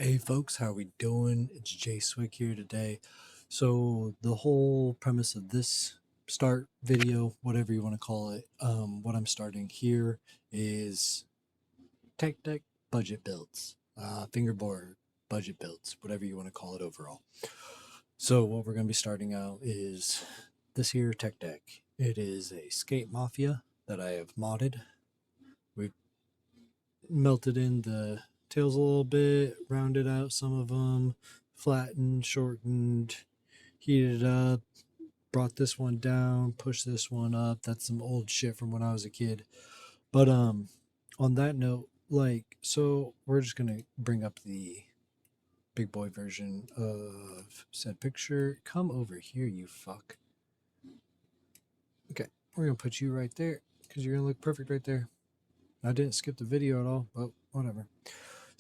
Hey folks, how we doing? It's Jay Swick here today. So the whole premise of this start video, whatever you want to call it, what I'm starting here is tech deck budget builds, fingerboard budget builds, whatever you want to call it overall. So what we're going to be starting out is this here tech deck. It is a Skate Mafia that I have modded. We've melted in the tails a little bit, rounded out some of them, flattened, shortened, heated up, brought this one down, pushed this one up. That's some old shit from when I was a kid. But on that note, so we're just gonna bring up the big boy version of said picture. Come over here, you fuck. Okay, we're gonna put you right there because you're gonna look perfect right there. I didn't skip the video at all, but whatever.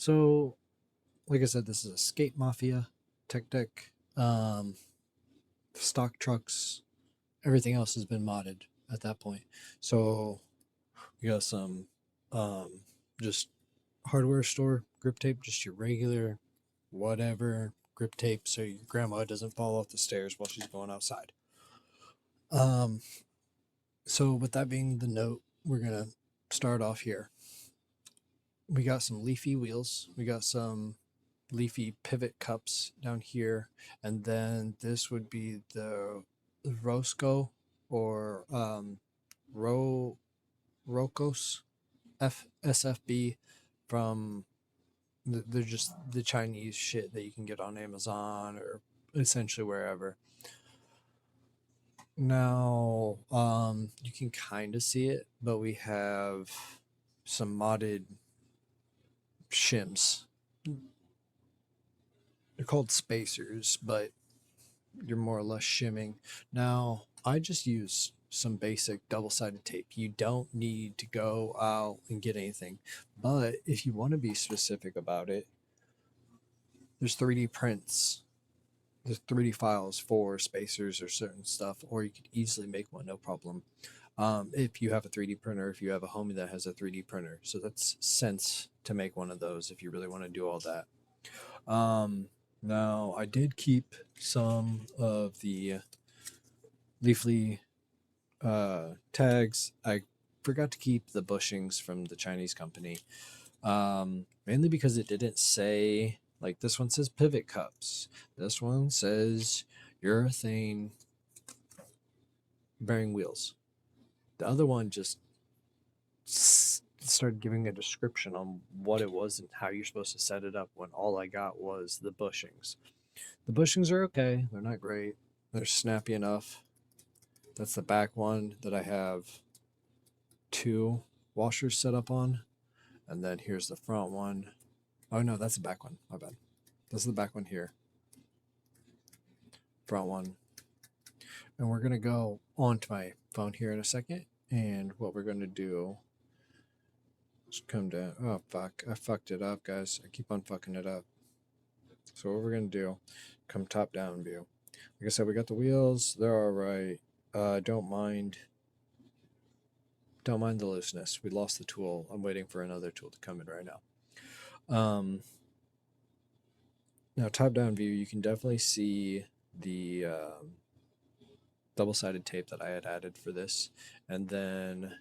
So like I said, this is a Skate Mafia tech deck. Stock trucks, everything else has been modded at that point. So we got some just hardware store grip tape, just your regular whatever grip tape, so your grandma doesn't fall off the stairs while she's going outside. Um, so with that being the note, we're gonna start off here. We got some Leefai wheels. We got some Leefai pivot cups down here, and then this would be the Rosco or Rocos SFB from they're just the Chinese shit that you can get on Amazon or essentially wherever. Now, you can kind of see it, but we have some modded shims. They're called spacers, but you're more or less shimming. Now, I just use some basic double-sided tape. You don't need to go out and get anything. But if you want to be specific about it, there's 3D prints. There's 3D files for spacers or certain stuff, or you could easily make one, no problem. If you have a 3D printer, if you have a homie that has a 3D printer. So that's sense to make one of those if you really want to do all that. Now, I did keep some of the Leafly tags. I forgot to keep the bushings from the Chinese company, mainly because it didn't say, like, this one says pivot cups. This one says urethane bearing wheels. The other one just started giving a description on what it was and how you're supposed to set it up when all I got was the bushings. The bushings are okay. They're not great. They're snappy enough. That's the back one that I have 2 washers set up on. And then here's the front one. Oh no, that's the back one. My bad. This is the back one here. Front one. And we're going to go onto my phone here in a second. And what we're going to do is come down. Oh, fuck. I fucked it up, guys. I keep on fucking it up. So what we're going to do, come top down view. Like I said, we got the wheels. They're all right. Don't mind the looseness. We lost the tool. I'm waiting for another tool to come in right now. Now, top-down view, you can definitely see the double-sided tape that I had added for this, and then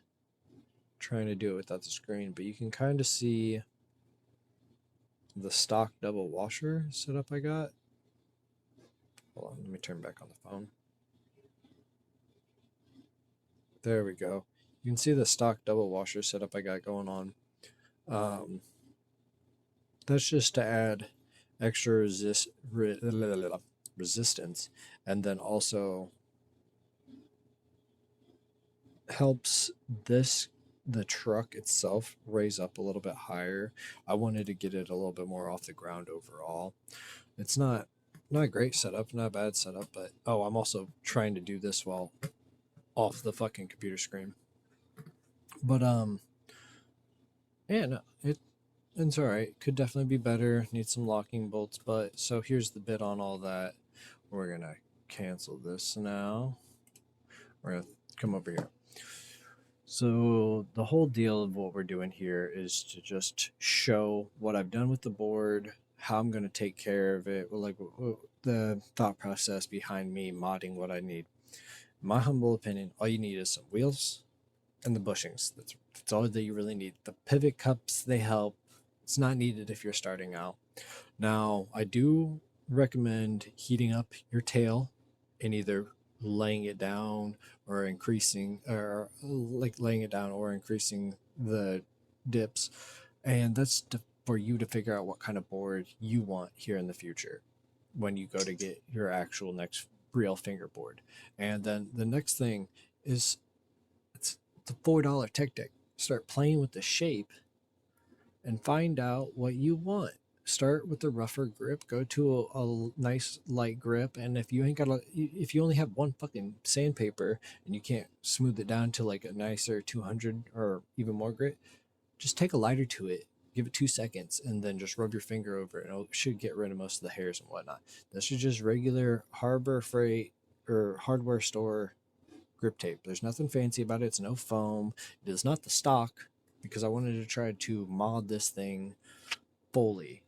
trying to do it without the screen, but you can kind of see the stock double washer setup I got. Hold on, let me turn back on the phone. There we go. You can see the stock double washer setup I got going on. That's just to add extra resistance, and then also helps the truck itself raise up a little bit higher. I wanted to get it a little bit more off the ground overall. It's not a great setup, not a bad setup, but I'm also trying to do this while off the fucking computer screen. But yeah, no, it's all right. Could definitely be better. Need some locking bolts, but so here's the bit on all that. We're gonna cancel this now. We're gonna come over here. So the whole deal of what we're doing here is to just show what I've done with the board, how I'm going to take care of it, like the thought process behind me modding what I need. In my humble opinion, all you need is some wheels and the bushings. That's all that you really need. The pivot cups, they help. It's not needed if you're starting out. Now, I do recommend heating up your tail and either laying it down or increasing, or like laying it down or increasing the dips. And that's for you to figure out what kind of board you want here in the future when you go to get your actual next real fingerboard. And then the next thing is, it's the $4 tech deck. Start playing with the shape and find out what you want. Start with the rougher grip. Go to a nice light grip, and if you ain't got if you only have one fucking sandpaper and you can't smooth it down to like a nicer 200 or even more grit, just take a lighter to it. Give it 2 seconds, and then just rub your finger over it. It should get rid of most of the hairs and whatnot. This is just regular Harbor Freight or hardware store grip tape. There's nothing fancy about it. It's no foam. It is not the stock, because I wanted to try to mod this thing fully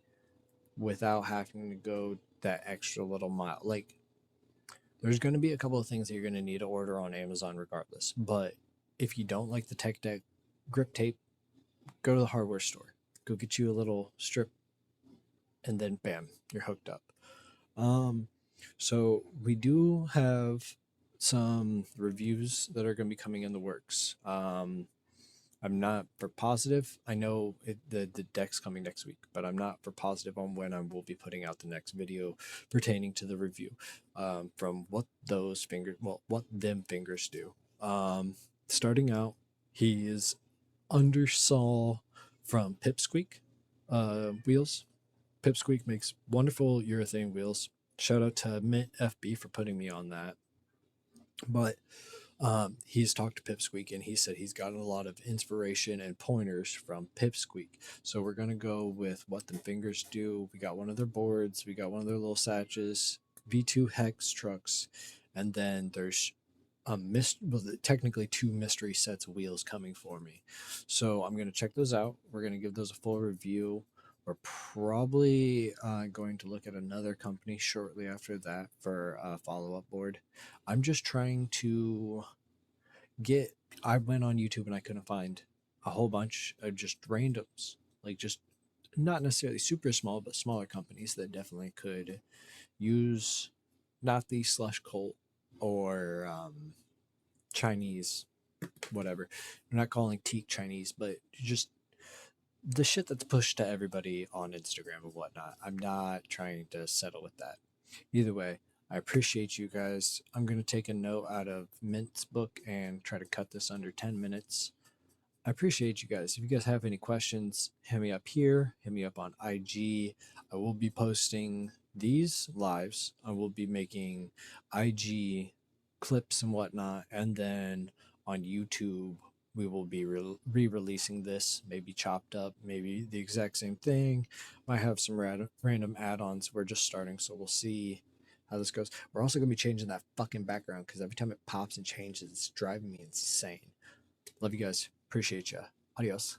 without having to go that extra little mile. Like, there's going to be a couple of things that you're going to need to order on Amazon regardless. But if you don't like the Tech Deck grip tape, go to the hardware store. Go get you a little strip, and then bam, you're hooked up. So we do have some reviews that are going to be coming in the works. I'm not for positive. I know the deck's coming next week, but I'm not for positive on when I will be putting out the next video pertaining to the review. From what those fingers, well, what them fingers do. Starting out, he is undersaw from Pipsqueak wheels. Pipsqueak makes wonderful urethane wheels. Shout out to Mint.fb for putting me on that. But he's talked to Pipsqueak, and he said he's gotten a lot of inspiration and pointers from Pipsqueak. So we're going to go with what the fingers do. We got one of their boards, we got one of their little satches, V2 Hex trucks, and then there's technically two mystery sets of wheels coming for me. So I'm going to check those out. We're going to give those a full review. We're probably going to look at another company shortly after that for a follow-up board. I'm just trying to get. I went on YouTube and I couldn't find a whole bunch of just randoms, like just not necessarily super small, but smaller companies that definitely could use not the slush cult or Chinese, whatever. I'm not calling teak Chinese, but just the shit that's pushed to everybody on Instagram and whatnot. I'm not trying to settle with that. Either way, I appreciate you guys. I'm going to take a note out of Mint's book and try to cut this under 10 minutes. I appreciate you guys. If you guys have any questions, hit me up here, hit me up on IG. I will be posting these lives. I will be making IG clips and whatnot. And then on YouTube, we will be re-releasing this, maybe chopped up, maybe the exact same thing. Might have some random add-ons. We're just starting, so we'll see how this goes. We're also going to be changing that fucking background, because every time it pops and changes, it's driving me insane. Love you guys. Appreciate ya. Adios.